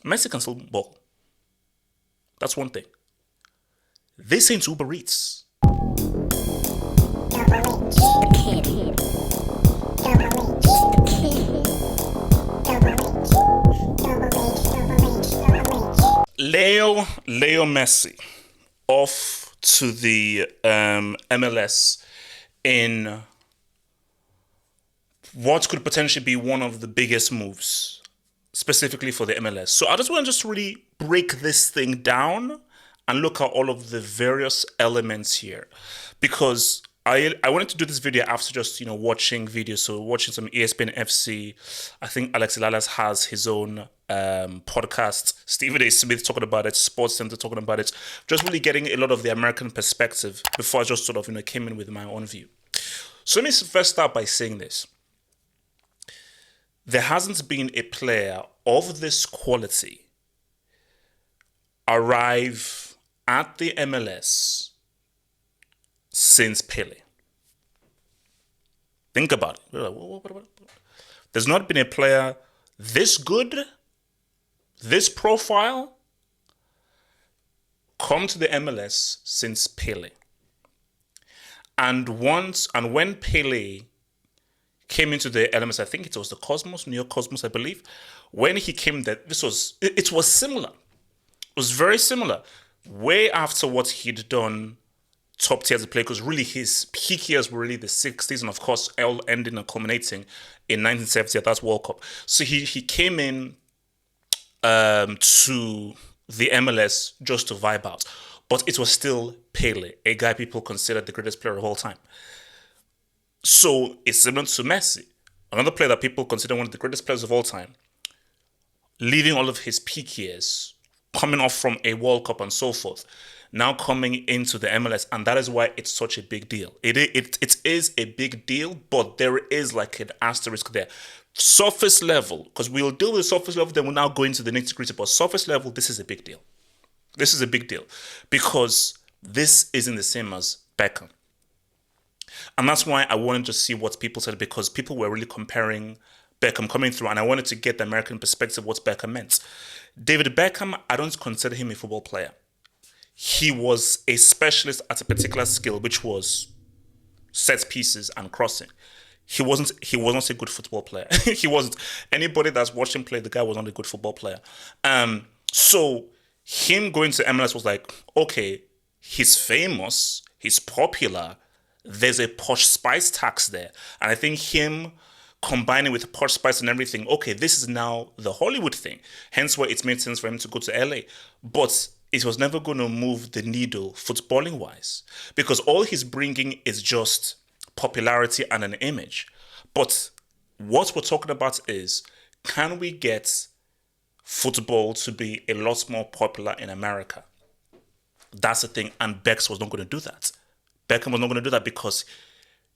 Messi can still ball. That's one thing. This ain't Uber Eats. Leo Messi off to the MLS in what could potentially be one of the biggest moves, specifically for the MLS. So I just want to just really break this thing down and look at all of the various elements here, because I wanted to do this video after just watching videos. So watching some ESPN FC. I think Alex Lalas has his own podcast. Stephen A. Smith talking about it. Sports Center talking about it. Just really getting a lot of the American perspective before I just sort of came in with my own view. So let me first start by saying this. There hasn't been a player of this quality arrive at the MLS since Pele. Think about it. What? There's not been a player this good, this profile, come to the MLS since Pele. And when Pele came into the elements, I think it was the Cosmos, New York Cosmos, I believe. When he came there, it was similar. It was very similar. Way after what he'd done top tier as a player, because really his peak years were really the 60s, and of course, all ending and culminating in 1970 at that World Cup. So he came in to the MLS just to vibe out. But it was still Pele, a guy people considered the greatest player of all time. So it's similar to Messi, another player that people consider one of the greatest players of all time, leaving all of his peak years, coming off from a World Cup and so forth, now coming into the MLS, and that is why it's such a big deal. It is a big deal, but there is like an asterisk there. Surface level, because we'll deal with surface level, then we'll now go into the nitty-gritty, but surface level, this is a big deal. This is a big deal, because this isn't the same as Beckham. And that's why I wanted to see what people said, because people were really comparing Beckham coming through, and I wanted to get the American perspective what Beckham meant. David Beckham, I don't consider him a football player. He was a specialist at a particular skill, which was set pieces and crossing. He was not a good football player. He wasn't. Anybody that's watched him play, the guy was not a good football player. So him going to MLS was like, okay, he's famous, he's popular, there's a posh spice tax there. And I think him combining with posh spice and everything, okay, this is now the Hollywood thing. Hence why it made sense for him to go to LA. But it was never going to move the needle footballing wise, because all he's bringing is just popularity and an image. But what we're talking about is, can we get football to be a lot more popular in America? That's the thing. And Bex was not going to do that. Beckham was not going to do that, because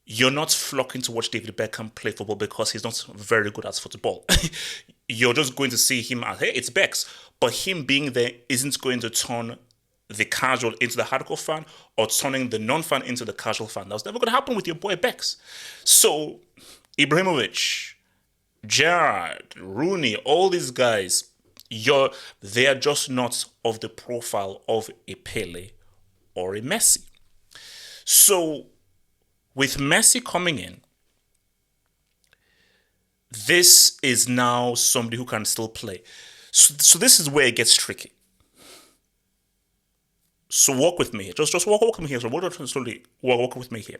you're not flocking to watch David Beckham play football because he's not very good at football. You're just going to see him as, hey, it's Bex. But him being there isn't going to turn the casual into the hardcore fan, or turning the non-fan into the casual fan. That was never going to happen with your boy Bex. So Ibrahimovic, Gerrard, Rooney, all these guys, they are just not of the profile of a Pele or a Messi. So with Messi coming in, this is now somebody who can still play. So this is where it gets tricky. So walk with me here. Just walk with me here. So walk with me here.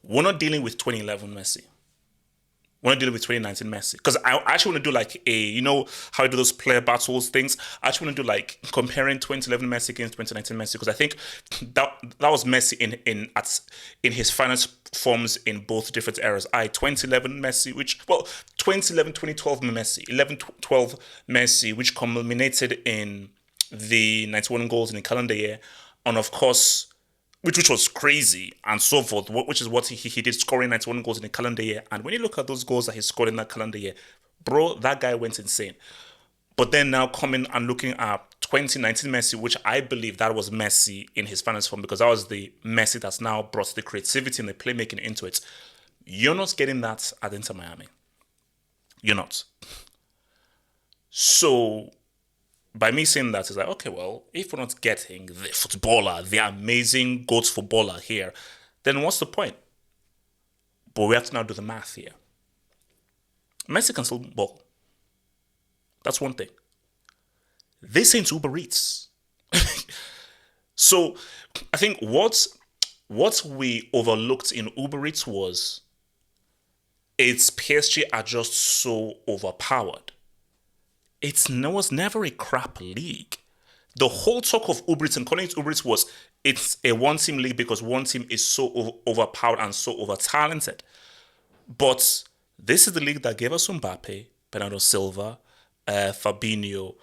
We're not dealing with 2011 Messi. We're not dealing with 2019 Messi. Because I actually want to do like how I do those player battles things. I actually want to do like comparing 2011 Messi against 2019 Messi. Because I think that was Messi in his finest forms in both different eras. 2011 Messi, 2011, 2012 Messi, 11, 12 Messi, which culminated in the 91 goals in a calendar year. And of course, which was crazy and so forth, which is what he did, scoring 91 goals in a calendar year. And when you look at those goals that he scored in that calendar year, bro, that guy went insane. But then now coming and looking at 2019 Messi, which I believe that was Messi in his finest form, because that was the Messi that's now brought the creativity and the playmaking into it. You're not getting that at Inter Miami. You're not. So by me saying that, it's like, okay, well, if we're not getting the footballer, the amazing GOAT footballer here, then what's the point? But we have to now do the math here. Messi can still ball. That's one thing. This ain't Uber Eats. So I think what we overlooked in Uber Eats was its PSG are just so overpowered. Was never a crap league. The whole talk of Uber Eats and calling it Uber Eats was it's a one team league because one team is so overpowered and so over talented. But this is the league that gave us Mbappe, Bernardo Silva, Fabinho,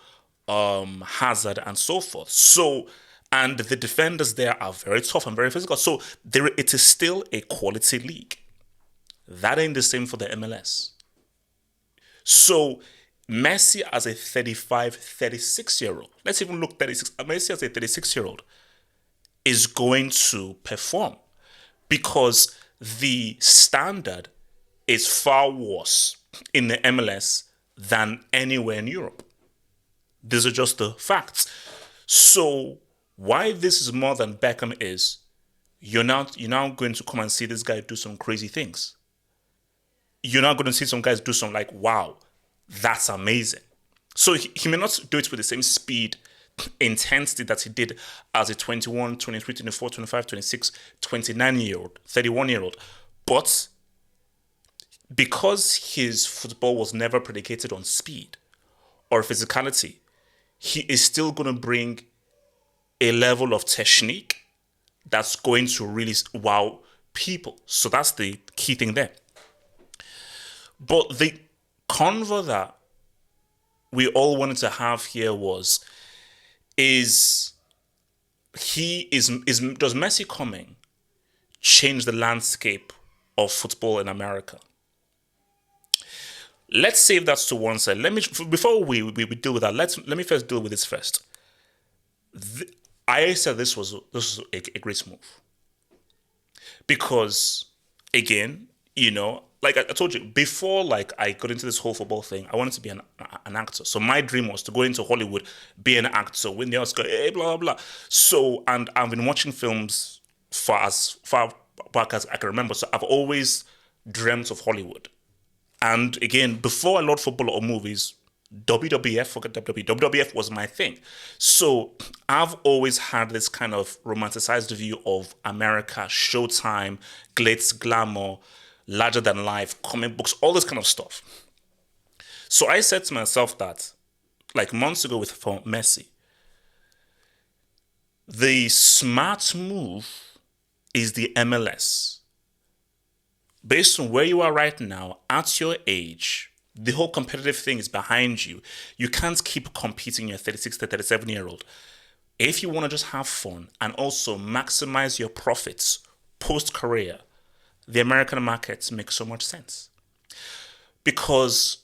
Hazard, and so forth. So, and the defenders there are very tough and very physical. So it is still a quality league. That ain't the same for the MLS. So Messi as a 35, 36-year-old, let's even look 36, Messi as a 36-year-old is going to perform because the standard is far worse in the MLS than anywhere in Europe. These are just the facts. So why this is more than Beckham is you're now going to come and see this guy do some crazy things. You're not going to see some guys do some like, wow, that's amazing. So he may not do it with the same speed, intensity that he did as a 21, 23, 24, 25, 26, 29-year-old, 31-year-old. But because his football was never predicated on speed or physicality, he is still going to bring a level of technique that's going to really wow people. So that's the key thing there. But the convo that we all wanted to have here was, does Messi coming change the landscape of football in America? Let's save that to one side. Before we deal with that, let me first deal with this first. I said this was a great move because, again, like I told you before, like I got into this whole football thing, I wanted to be an actor. So my dream was to go into Hollywood, be an actor, win the Oscar, blah blah blah. So, and I've been watching films for as far back as I can remember. So I've always dreamt of Hollywood. And again, before I loved football or movies, WWF, forget WWE, WWF was my thing. So I've always had this kind of romanticized view of America, Showtime, glitz, glamour, larger than life, comic books, all this kind of stuff. So I said to myself that, like months ago for Messi, the smart move is the MLS. Based on where you are right now, at your age, the whole competitive thing is behind you. You can't keep competing your 36 to 37-year-old. If you want to just have fun and also maximize your profits post-career, the American markets make so much sense. Because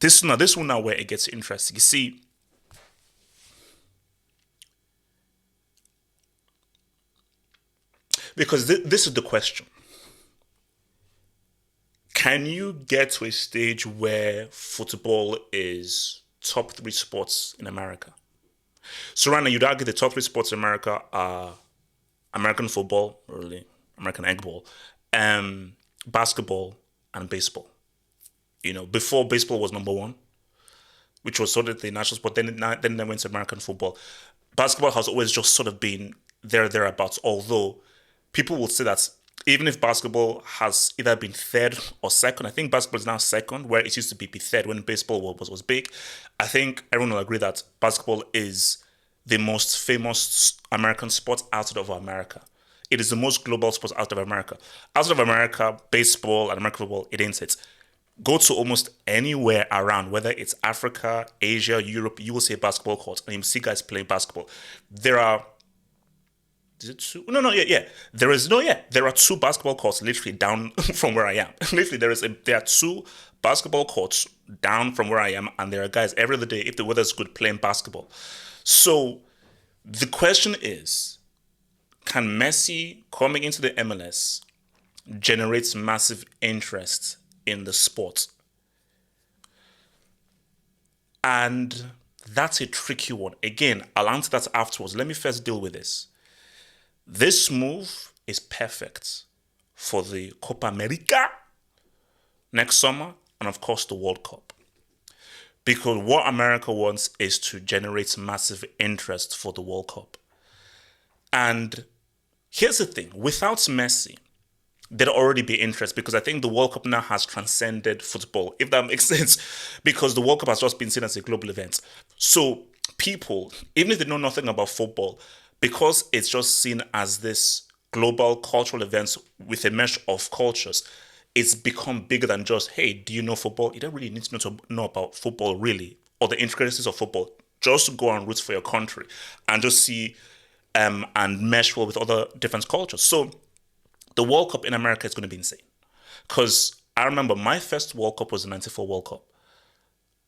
this one now where it gets interesting. You see, because this is the question. Can you get to a stage where football is top 3 sports in America? So right now, you'd argue the top 3 sports in America are American football, really, American egg ball, basketball, and baseball. Before baseball was number 1, which was sort of the national sport, then they went to American football. Basketball has always just sort of been thereabouts, although people will say that even if basketball has either been third or second, I think basketball is now second, where it used to be third when baseball was big. I think everyone will agree that basketball is the most famous American sport outside of America. It is the most global sport out of America. Outside of America, baseball and American football, it ain't it. Go to almost anywhere around, whether it's Africa, Asia, Europe, you will see a basketball court and you see guys playing basketball. There are Is it two? No, yeah. There are 2 basketball courts literally down from where I am. Literally, there are 2 basketball courts down from where I am, and there are guys every other day, if the weather's good, playing basketball. So the question is, can Messi coming into the MLS generate massive interest in the sport? And that's a tricky one. Again, I'll answer that afterwards. Let me first deal with this. This move is perfect for the Copa America next summer and, of course, the World Cup. Because what America wants is to generate massive interest for the World Cup. And here's the thing, without Messi, there'd already be interest because I think the World Cup now has transcended football, if that makes sense, because the World Cup has just been seen as a global event. So people, even if they know nothing about football, because it's just seen as this global cultural event with a mesh of cultures, it's become bigger than just, hey, do you know football? You don't really need to know about football, really, or the intricacies of football. Just go and root for your country and just see and mesh well with other different cultures. So the World Cup in America is going to be insane. Because I remember my first World Cup was the 94 World Cup.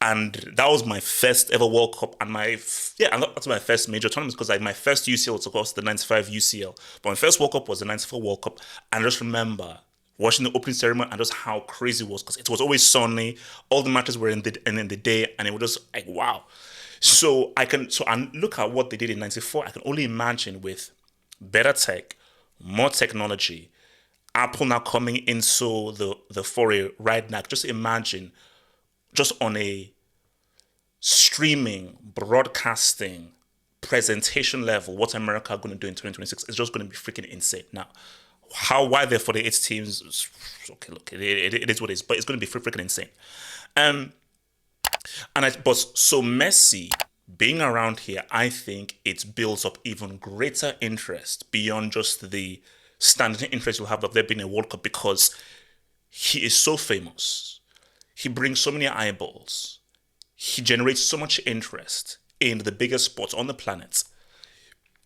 And that was my first ever World Cup. And that's my first major tournament because my first UCL was, of course, the 95 UCL. But my first World Cup was the 94 World Cup. And I just remember watching the opening ceremony and just how crazy it was because it was always sunny. All the matches were in the day. And it was just like, wow. And look at what they did in 94. I can only imagine with better tech, more technology, Apple now coming into the foray right now. Just imagine, just on a streaming, broadcasting, presentation level, what America are going to do in 2026 is just going to be freaking insane. Now, why they're 48 teams, okay, look, it is what it is, but it's going to be freaking insane. So Messi being around here, I think it builds up even greater interest beyond just the standard interest you'll have of there being a World Cup because he is so famous. He brings so many eyeballs. He generates so much interest in the biggest sport on the planet.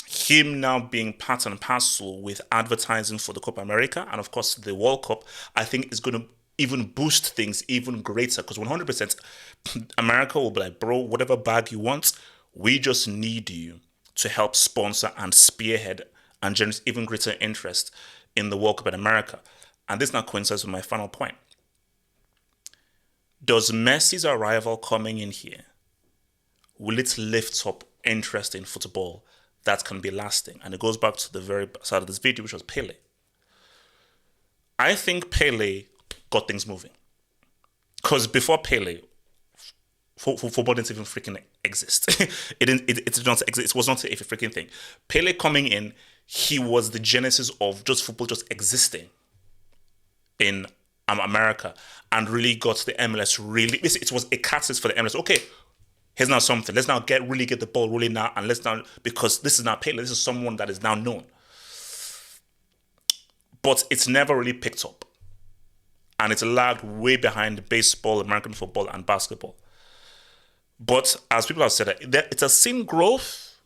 Him now being part and parcel with advertising for the Copa America and, of course, the World Cup, I think is going to even boost things even greater because 100% America will be like, bro, whatever bag you want, we just need you to help sponsor and spearhead and generate even greater interest in the World Cup in America. And this now coincides with my final point. Does Messi's arrival coming in here, will it lift up interest in football that can be lasting? And it goes back to the very start of this video, which was Pele. I think Pele got things moving. Because before Pele, football didn't even freaking exist. It did not exist. It was not a freaking thing. Pele coming in, he was the genesis of just football just existing in America and really got the MLS really. It was a catalyst for the MLS. Okay, here's now something. Let's now get the ball rolling now, and let's now, because this is now Pele. This is someone that is now known, but it's never really picked up, and it's lagged way behind baseball, American football, and basketball. But as people have said, it's a seen growth,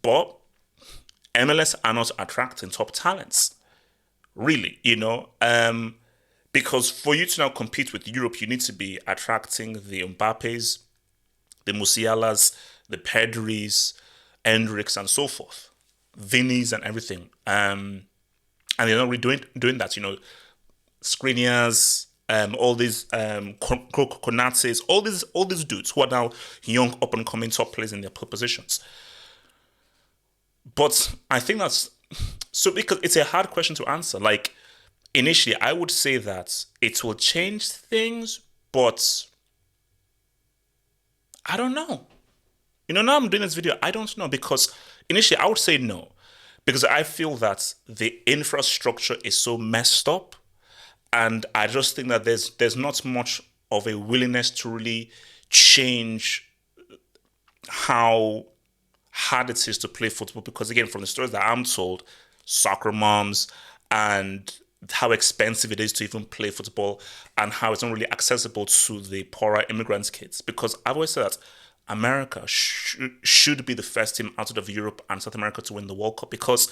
but MLS are not attracting top talents, really. Because for you to now compete with Europe, you need to be attracting the Mbappes, the Musialas, the Pedris, Hendricks, and so forth, Vinny's and everything. And they're not really doing that. Skriniars, all these Konates, all these dudes who are now young, up and coming top players in their positions. But I think that's so because it's a hard question to answer. Like, initially, I would say that it will change things, but I don't know. Now I'm doing this video, I don't know, because initially I would say no, because I feel that the infrastructure is so messed up, and I just think that there's not much of a willingness to really change how hard it is to play football, because again, from the stories that I'm told, soccer moms and how expensive it is to even play football and how it's not really accessible to the poorer immigrants' kids. Because I've always said that America should be the first team outside of Europe and South America to win the World Cup because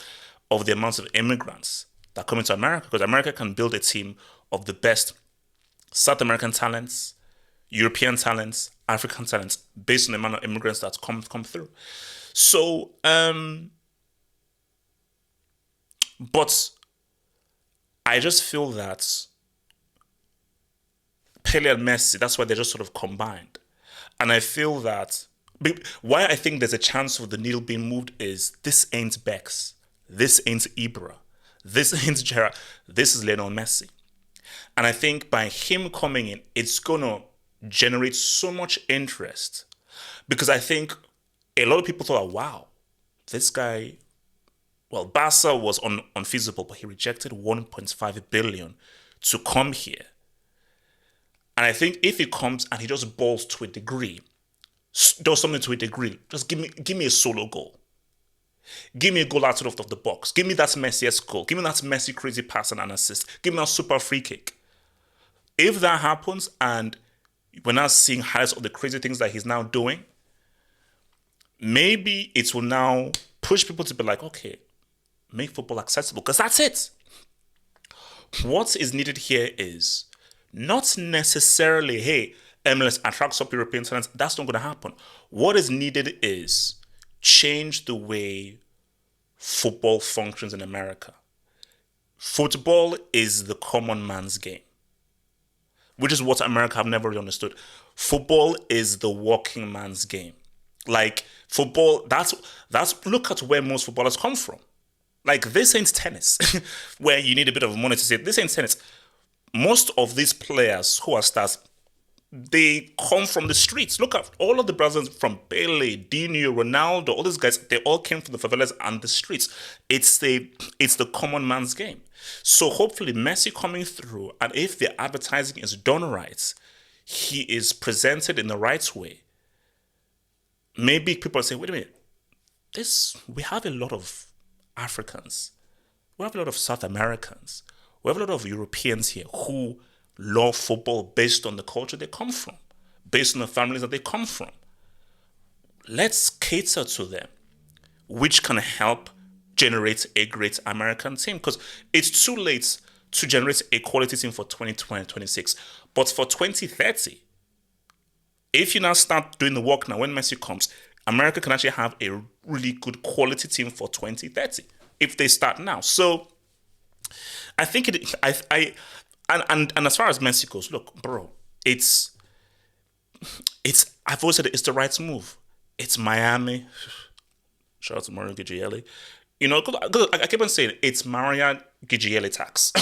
of the amounts of immigrants that come into America. Because America can build a team of the best South American talents, European talents, African talents, based on the amount of immigrants that come through. So, but I just feel that Pele and Messi, that's why they're just sort of combined. And I feel that why I think there's a chance of the needle being moved is this ain't Bex. This ain't Ibra. This ain't Gerrard. This is Lionel Messi. And I think by him coming in, it's going to generate so much interest. Because I think a lot of people thought, wow, this guy, well, Barca was unfeasible, but he rejected 1.5 billion to come here. And I think if he comes and he just balls to a degree, does something to a degree, just give me a solo goal. Give me a goal out of the box. Give me that Messi-esque goal. Give me that Messi crazy pass and an assist. Give me that super free kick. If that happens and we're now seeing highlights of the crazy things that he's now doing, maybe it will now push people to be like, okay, make football accessible, because that's it. What is needed here is not necessarily, hey, MLS attracts up European talents. That's not going to happen. What is needed is change the way football functions in America. Football is the common man's game, which is what America have never really understood. Football is the working man's game. Like football, that's look at where most footballers come from. Like this ain't tennis, where you need a bit of money to say this ain't tennis. Most of these players who are stars, they come from the streets. Look at all of the brothers from Pele, Dino, Ronaldo, all these guys, they all came from the favelas and the streets. It's the common man's game. So hopefully Messi coming through, and if the advertising is done right, he is presented in the right way. Maybe people say, wait a minute, we have a lot of Africans, we have a lot of South Americans, we have a lot of Europeans here who love football based on the culture they come from, based on the families that they come from. Let's cater to them, which can help generate a great American team, because it's too late to generate a quality team for 2026. But for 2030, if you now start doing the work now, when Messi comes, America can actually have a really good quality team for 2030 if they start now. So I think and as far as Messi goes, look, bro, it's I've always said it's the right move. It's Miami. Shout out to Mario Gigeli. You know, I keep on saying it's Mario Gigeli tax.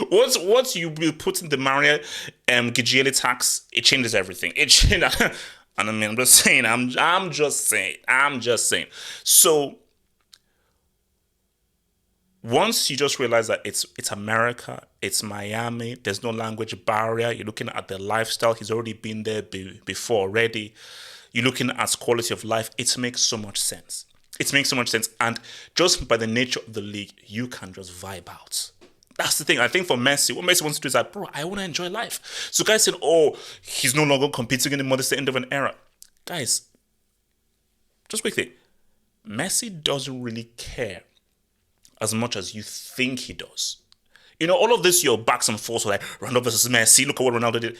Once you put in the Mario Gigeli tax, it changes everything. And I mean, I'm just saying. So once you just realize that it's America, it's Miami, there's no language barrier, you're looking at the lifestyle, he's already been there before already, you're looking at quality of life, it makes so much sense. It makes so much sense. And just by the nature of the league, you can just vibe out. That's the thing. I think for Messi, what Messi wants to do is like, bro, I want to enjoy life. So guys said, oh, he's no longer competing anymore. This is the end of an era. Guys, just quickly, Messi doesn't really care as much as you think he does. You know, all of this, your backs and forths, like Ronaldo versus Messi, look at what Ronaldo did.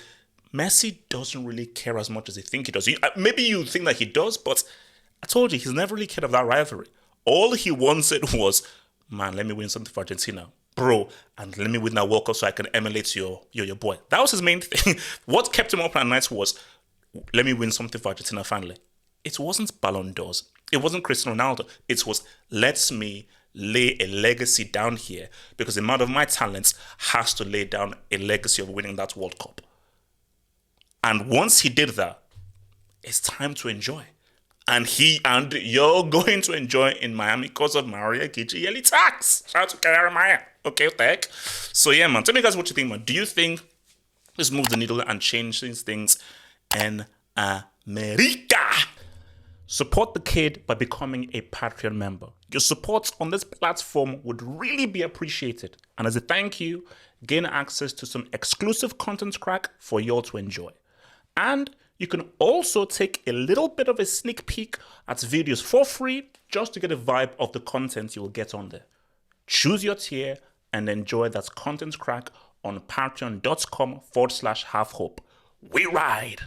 Messi doesn't really care as much as you think he does. Maybe you think that he does, but I told you, he's never really cared of that rivalry. All he wanted was, man, let me win something for Argentina. Bro, and let me win that World Cup so I can emulate your boy. That was his main thing. What kept him up at night was, let me win something for Argentina finally. It wasn't Ballon d'Ors. It wasn't Cristiano Ronaldo. It was, let me lay a legacy down here, because the amount of my talents has to lay down a legacy of winning that World Cup. And once he did that, it's time to enjoy. And you're going to enjoy in Miami because of Mario Gigeli tax. Shout out to Jeremiah. Okay, tech. So yeah, man. Tell me guys what you think, man. Do you think this moves the needle and changes things in America? Support the kid by becoming a Patreon member. Your support on this platform would really be appreciated. And as a thank you, gain access to some exclusive content crack for you all to enjoy. And you can also take a little bit of a sneak peek at videos for free, just to get a vibe of the content you will get on there. Choose your tier and enjoy that content crack on patreon.com/halfhope. We ride.